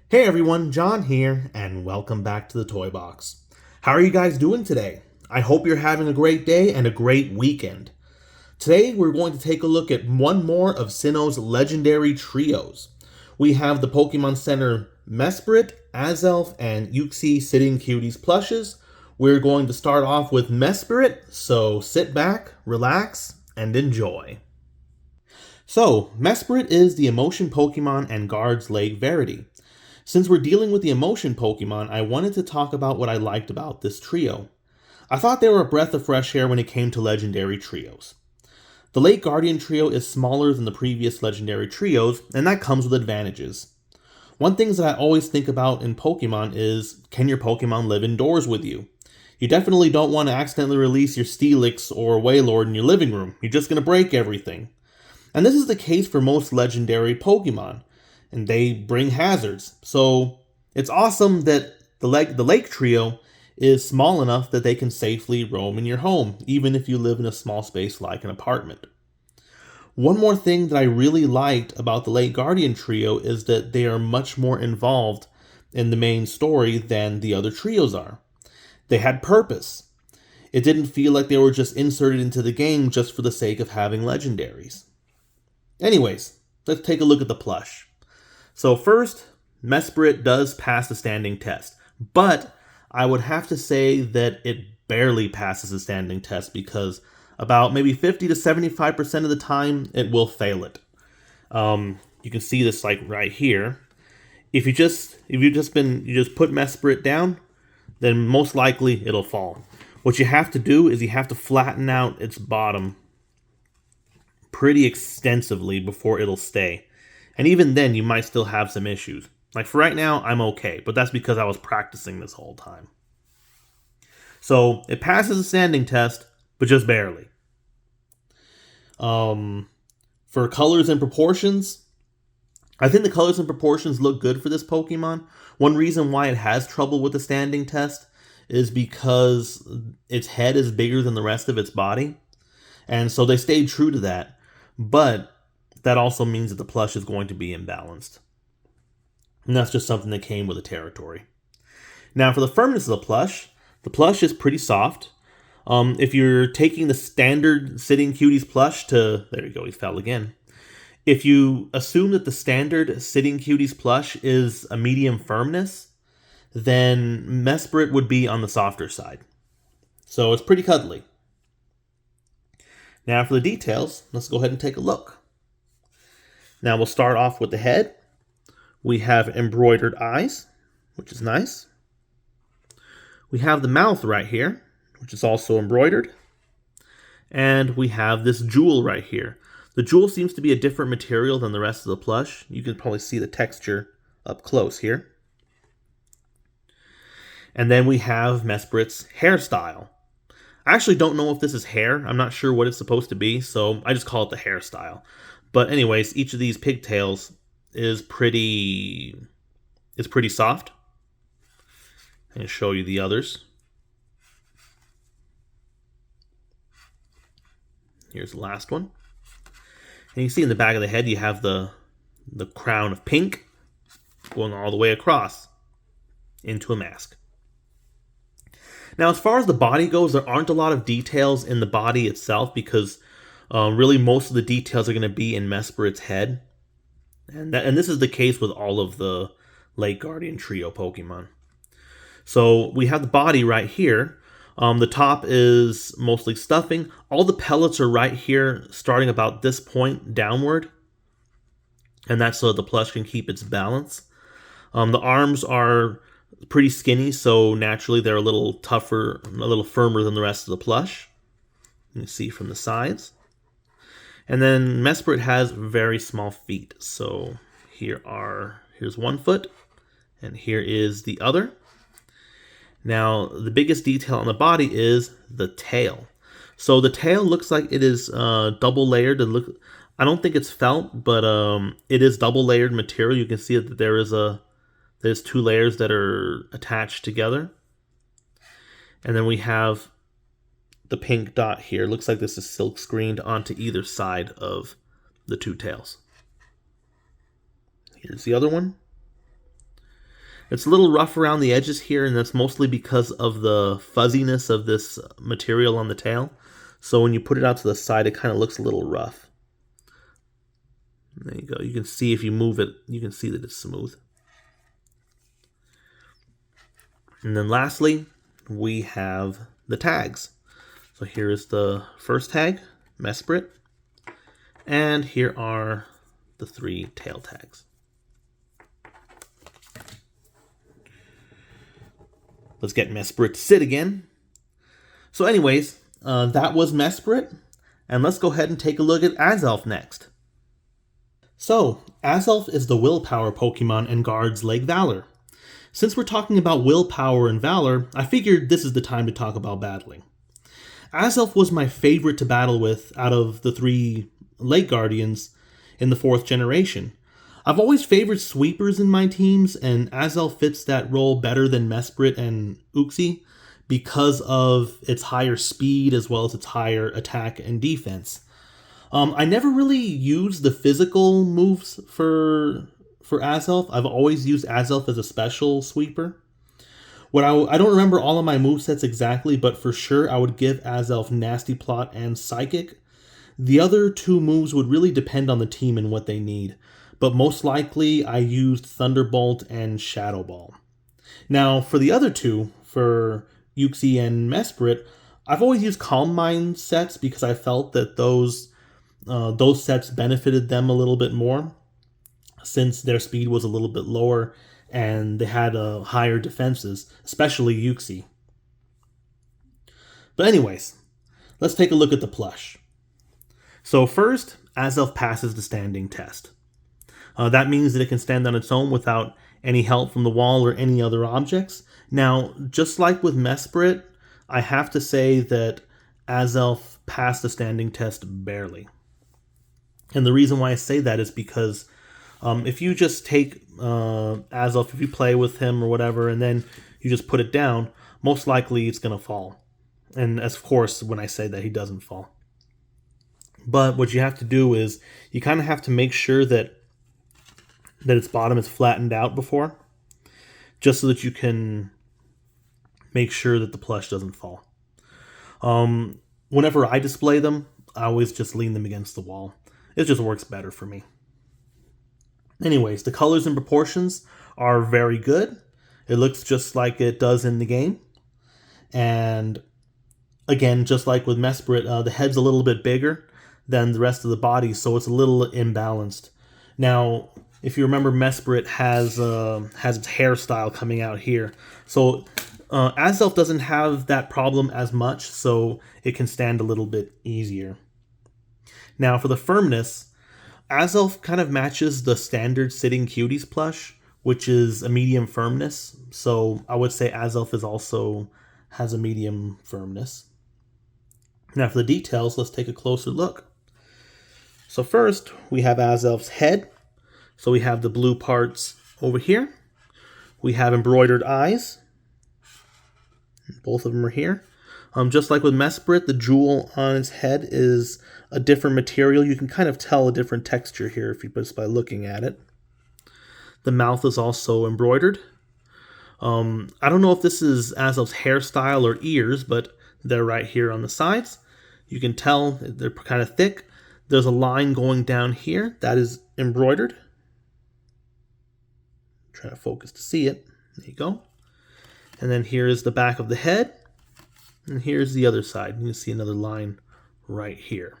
Hey everyone, John here, and welcome back to the Toy Box. How are you guys doing today? I hope you're having a great day and a great weekend. Today we're going to take a look at one more of Sinnoh's legendary trios. We have the Pokémon Center Mesprit, Azelf, and Uxie Sitting Cuties Plushes. We're going to start off with Mesprit, so sit back, relax, and enjoy. So, Mesprit is the emotion Pokemon and guards Lake Verity. Since we're dealing with the emotion Pokemon, I wanted to talk about what I liked about this trio. I thought they were a breath of fresh air when it came to legendary trios. The Lake Guardian trio is smaller than the previous legendary trios, and that comes with advantages. One thing that I always think about in Pokemon is, can your Pokemon live indoors with you? You definitely don't want to accidentally release your Steelix or Wailord in your living room. You're just going to break everything. And this is the case for most legendary Pokemon, and they bring hazards. So it's awesome that the Lake Trio is small enough that they can safely roam in your home, even if you live in a small space like an apartment. One more thing that I really liked about the Lake Guardian Trio is that they are much more involved in the main story than the other trios are. They had purpose. It didn't feel like they were just inserted into the game just for the sake of having legendaries. Anyways, let's take a look at the plush. So first, Mesprit does pass the standing test, but I would have to say that it barely passes the standing test because about maybe 50 to 75% of the time it will fail it. You can see this like right here. If you just put Mesprit down, then most likely it'll fall. What you have to do is you have to flatten out its bottom pretty extensively before it'll stay. And even then, you might still have some issues. Like for right now, I'm okay, but that's because I was practicing this whole time. So it passes the standing test, but just barely. For colors and proportions, I think the colors and proportions look good for this Pokemon. One reason why it has trouble with the standing test is because its head is bigger than the rest of its body. And so they stayed true to that. But that also means that the plush is going to be imbalanced. And that's just something that came with the territory. Now for the firmness of the plush is pretty soft. If you're taking the standard Sitting Cuties plush to... There you go, he fell again. If you assume that the standard Sitting Cuties plush is a medium firmness, then Mesprit would be on the softer side. So it's pretty cuddly. Now for the details, let's go ahead and take a look. Now we'll start off with the head. We have embroidered eyes, which is nice. We have the mouth right here, which is also embroidered. And we have this jewel right here. The jewel seems to be a different material than the rest of the plush. You can probably see the texture up close here. And then we have Mesprit's hairstyle. I actually don't know if this is hair. I'm not sure what it's supposed to be, so I just call it the hairstyle. But anyways, each of these pigtails is pretty soft. I'm going to show you the others. Here's the last one. And you see in the back of the head you have the crown of pink going all the way across into a mask. Now, as far as the body goes, there aren't a lot of details in the body itself because really most of the details are going to be in Mesprit's head. And this is the case with all of the Lake Guardian Trio Pokemon. So we have the body right here. The top is mostly stuffing. All the pellets are right here, starting about this point downward. And that's so the plush can keep its balance. The arms are pretty skinny, so naturally they're a little tougher, a little firmer than the rest of the plush. You can see from the sides. And then Mesprit has very small feet. So here's one foot, and here is the other. Now, the biggest detail on the body is the tail. So the tail looks like it is double layered. I don't think it's felt, but it is double layered material. You can see that there's two layers that are attached together. And then we have the pink dot here. Looks like this is silk screened onto either side of the two tails. Here's the other one. It's a little rough around the edges here, and that's mostly because of the fuzziness of this material on the tail. So when you put it out to the side, it kind of looks a little rough. There you go. You can see if you move it, you can see that it's smooth. And then lastly, we have the tags. So here is the first tag, Mesprit. And here are the 3 tail tags. Let's get Mesprit to sit again. So anyways, that was Mesprit. And let's go ahead and take a look at Azelf next. So, Azelf is the willpower Pokemon and guards Lake Valor. Since we're talking about willpower and valor, I figured this is the time to talk about battling. Azelf was my favorite to battle with out of the 3 Lake Guardians in the 4th generation. I've always favored sweepers in my teams, and Azelf fits that role better than Mesprit and Uxie because of its higher speed as well as its higher attack and defense. I never really used the physical moves for Azelf. I've always used Azelf as a special sweeper. I don't remember all of my movesets exactly, but for sure I would give Azelf Nasty Plot and Psychic. The other 2 moves would really depend on the team and what they need, but most likely I used Thunderbolt and Shadow Ball. Now for the other 2, for Uxie and Mesprit, I've always used Calm Mind sets because I felt that those sets benefited them a little bit more, since their speed was a little bit lower and they had higher defenses, especially Uxie. But anyways, let's take a look at the plush. So first, Azelf passes the standing test. That means that it can stand on its own without any help from the wall or any other objects. Now, just like with Mesprit, I have to say that Azelf passed the standing test barely. And the reason why I say that is because if you just take Azelf, if you play with him or whatever, and then you just put it down, most likely it's going to fall. And of course, when I say that, he doesn't fall. But what you have to do is you kind of have to make sure that its bottom is flattened out before, just so that you can make sure that the plush doesn't fall. Whenever I display them, I always just lean them against the wall. It just works better for me. Anyways, the colors and proportions are very good. It looks just like it does in the game. And again, just like with Mesprit, the head's a little bit bigger than the rest of the body, so it's a little imbalanced. Now, if you remember, Mesprit has its hairstyle coming out here. So Azelf doesn't have that problem as much, so it can stand a little bit easier. Now, for the firmness, Azelf kind of matches the standard Sitting Cuties plush, which is a medium firmness. So I would say Azelf has a medium firmness. Now for the details, let's take a closer look. So first, we have Azelf's head. So we have the blue parts over here. We have embroidered eyes. Both of them are here. Just like with Mesprit, the jewel on its head is a different material. You can kind of tell a different texture here just by looking at it. The mouth is also embroidered. I don't know if this is Azelf's hairstyle or ears, but they're right here on the sides. You can tell they're kind of thick. There's a line going down here that is embroidered. Try to focus to see it. There you go. And then here is the back of the head. And here's the other side. You can see another line right here.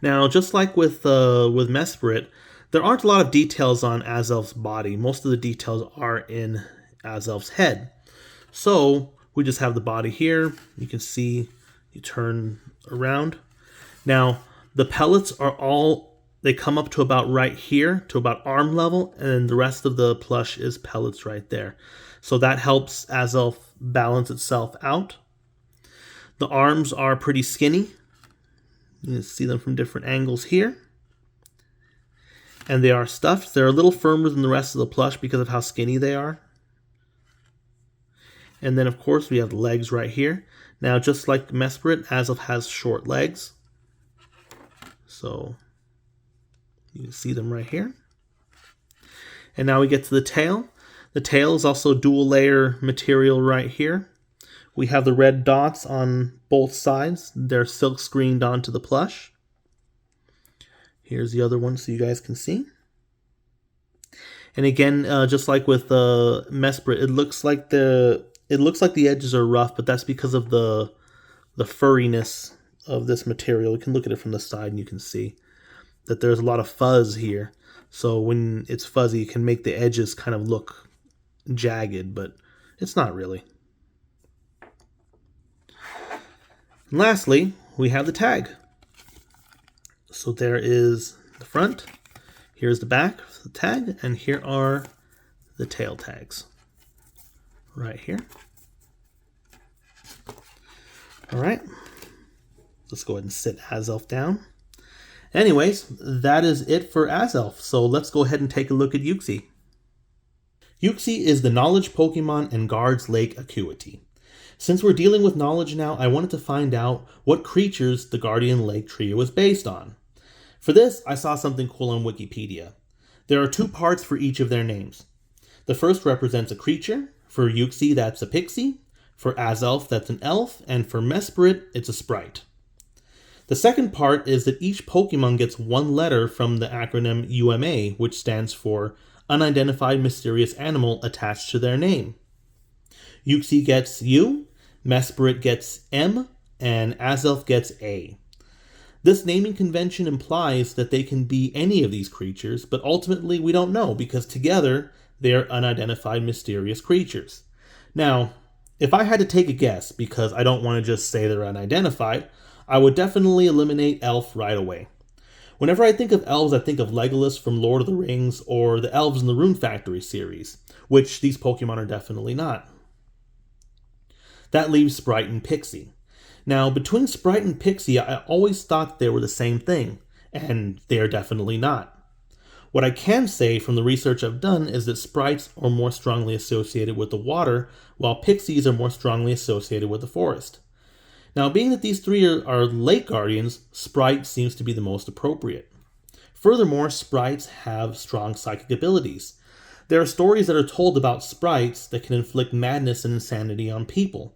Now, just like with Mesprit, there aren't a lot of details on Azelf's body. Most of the details are in Azelf's head. So we just have the body here. You can see, you turn around. Now, the pellets they come up to about right here, to about arm level, and the rest of the plush is pellets right there. So that helps Azelf balance itself out. The arms are pretty skinny. You can see them from different angles here. And they are stuffed. They're a little firmer than the rest of the plush because of how skinny they are. And then, of course, we have the legs right here. Now, just like Mesprit, Azelf has short legs. So you can see them right here. And now we get to the tail. The tail is also dual layer material right here. We have the red dots on both sides. They're silk screened onto the plush. Here's the other one so you guys can see. And again, just like with the Mesprit, it looks like the edges are rough, but that's because of the furriness of this material. You can look at it from the side and you can see that there's a lot of fuzz here. So when it's fuzzy, it can make the edges kind of look jagged, but it's not really. And lastly, we have the tag. So there is the front, here's the back of the tag, and here are the tail tags right here. All right, let's go ahead and sit Azelf down. Anyways, that is it for Azelf, so let's go ahead and take a look at Uxie. Uxie is the knowledge Pokemon and guards Lake Acuity. Since we're dealing with knowledge now, I wanted to find out what creatures the Guardian Lake trio is based on. For this, I saw something cool on Wikipedia. There are 2 parts for each of their names. The first represents a creature. For Uxie, that's a pixie. For Azelf, that's an elf. And for Mesprit, it's a sprite. The second part is that each Pokemon gets 1 letter from the acronym UMA, which stands for Unidentified Mysterious Animal attached to their name. Uxie gets U, Mesprit gets M, and Azelf gets A. This naming convention implies that they can be any of these creatures, but ultimately we don't know because together they are unidentified mysterious creatures. Now, if I had to take a guess, because I don't want to just say they're unidentified, I would definitely eliminate Elf right away. Whenever I think of elves, I think of Legolas from Lord of the Rings or the elves in the Rune Factory series, which these Pokemon are definitely not. That leaves Sprite and Pixie. Now, between Sprite and Pixie, I always thought they were the same thing, and they are definitely not. What I can say from the research I've done is that Sprites are more strongly associated with the water, while Pixies are more strongly associated with the forest. Now, being that these 3 are lake guardians, Sprite seems to be the most appropriate. Furthermore, Sprites have strong psychic abilities. There are stories that are told about Sprites that can inflict madness and insanity on people.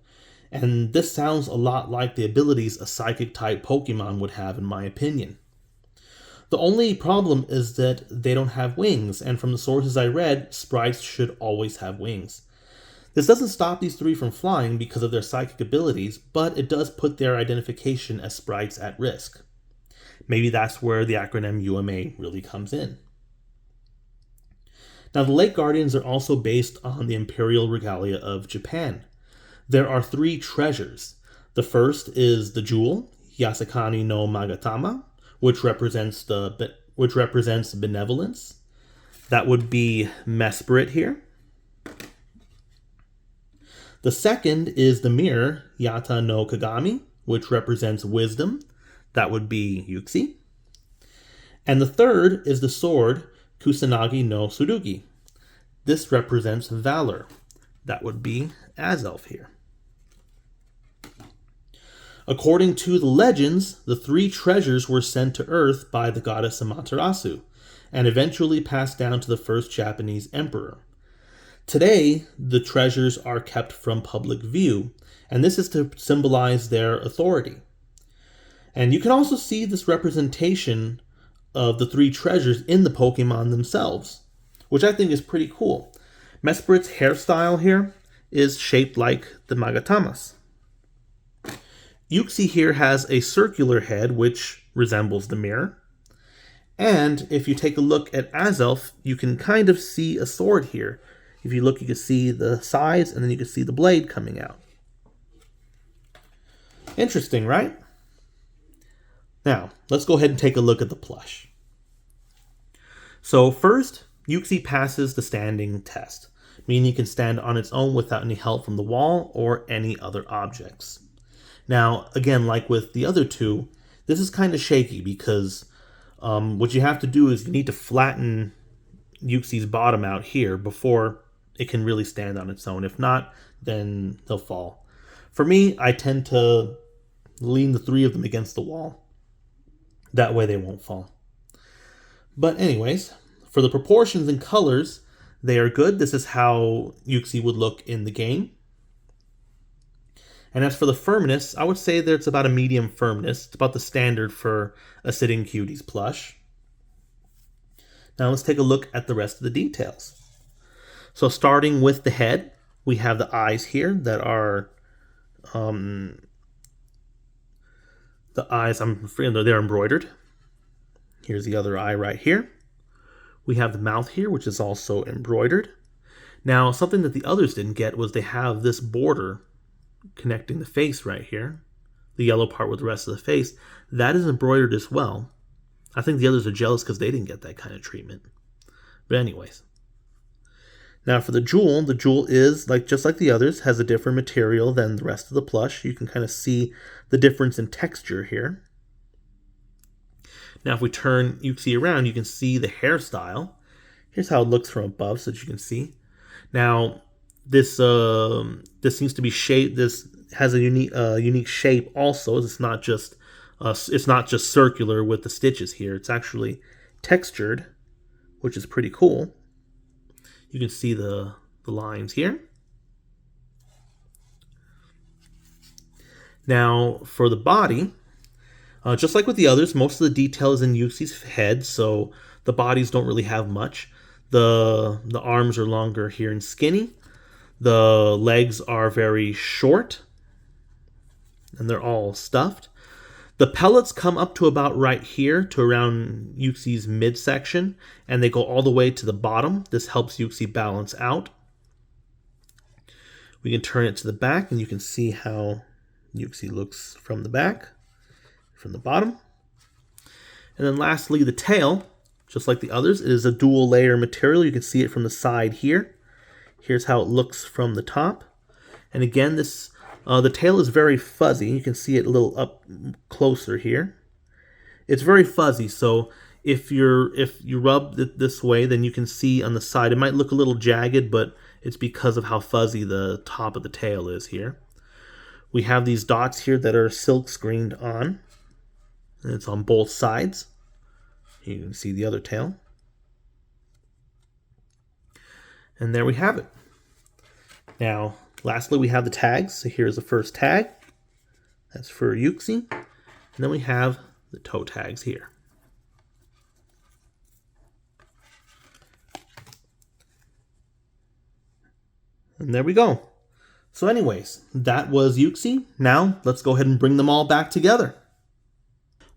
And this sounds a lot like the abilities a psychic-type Pokemon would have, in my opinion. The only problem is that they don't have wings, and from the sources I read, Sprites should always have wings. This doesn't stop these 3 from flying because of their psychic abilities, but it does put their identification as Sprites at risk. Maybe that's where the acronym UMA really comes in. Now, the Lake Guardians are also based on the Imperial Regalia of Japan. There are 3 treasures. The first is the jewel, Yasakani no Magatama, which represents benevolence. That would be Mesprit here. The second is the mirror, Yata no Kagami, which represents wisdom. That would be Uxie. And the third is the sword, Kusanagi no Tsurugi. This represents valor. That would be Azelf here. According to the legends, the 3 treasures were sent to Earth by the goddess Amaterasu, and eventually passed down to the first Japanese emperor. Today, the treasures are kept from public view, and this is to symbolize their authority. And you can also see this representation of the 3 treasures in the Pokemon themselves, which I think is pretty cool. Mesprit's hairstyle here is shaped like the Magatamas. Uxie here has a circular head, which resembles the mirror. And if you take a look at Azelf, you can kind of see a sword here. If you look, you can see the sides, and then you can see the blade coming out. Interesting, right? Now, let's go ahead and take a look at the plush. So first, Uxie passes the standing test, meaning it can stand on its own without any help from the wall or any other objects. Now, again, like with the other 2, this is kind of shaky because what you have to do is you need to flatten Uxie's bottom out here before it can really stand on its own. If not, then they'll fall. For me, I tend to lean the 3 of them against the wall. That way they won't fall. But anyways, for the proportions and colors, They are good. This is how Uxie would look in the game. And as for the firmness, I would say that it's about a medium firmness. It's about the standard for a Sitting Cuties plush. Now let's take a look at the rest of the details. So starting with the head, we have the eyes here that are, the eyes, I'm afraid they're embroidered. Here's the other eye right here. We have the mouth here, which is also embroidered. Now, something that the others didn't get was they have this border connecting the face right here, the yellow part with the rest of the face. That is embroidered as well. I think the others are jealous because they didn't get that kind of treatment. But anyways. Now for the jewel is, just like the others, has a different material than the rest of the plush. You can kind of see the difference in texture here. Now if we turn Uxie around, you can see the hairstyle. Here's how it looks from above so that you can see. Now this seems to be shaped. This has a unique shape also. It's not just circular with the stitches here. It's actually textured, which is pretty cool. You can see the lines here. Now for the body, just like with the others, most of the detail is in Uxie's head, so the bodies don't really have much. The arms are longer here and skinny. The legs are very short, and they're all stuffed. The pellets come up to about right here, to around Uxie's midsection, and they go all the way to the bottom. This helps Uxie balance out. We can turn it to the back, and you can see how Uxie looks from the back, from the bottom. And then lastly, the tail, just like the others, it is a dual layer material. You can see it from the side here. Here's how it looks from the top. And again, the tail is very fuzzy. You can see it a little up closer here. It's very fuzzy, so if you rub it this way, then you can see on the side, it might look a little jagged, but it's because of how fuzzy the top of the tail is here. We have these dots here that are silk screened on, and it's on both sides. You can see the other tail. And there we have it. Now, lastly, we have the tags. So here's the first tag. That's for Uxie. And then we have the toe tags here. And there we go. So anyways, that was Uxie. Now, let's go ahead and bring them all back together.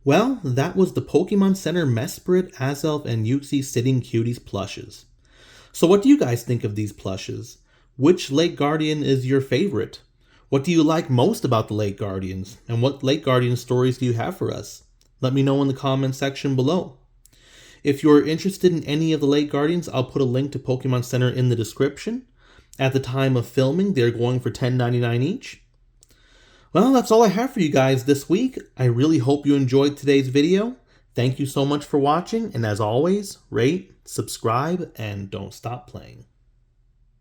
Well, that was the Pokémon Center Mesprit, Azelf, and Uxie Sitting Cuties Plushes. So what do you guys think of these plushes? Which Lake Guardian is your favorite? What do you like most about the Lake Guardians? And what Lake Guardian stories do you have for us? Let me know in the comment section below. If you're interested in any of the Lake Guardians, I'll put a link to Pokémon Center in the description. At the time of filming, they're going for $10.99 each. Well, that's all I have for you guys this week. I really hope you enjoyed today's video. Thank you so much for watching, and as always, rate, subscribe, and don't stop playing.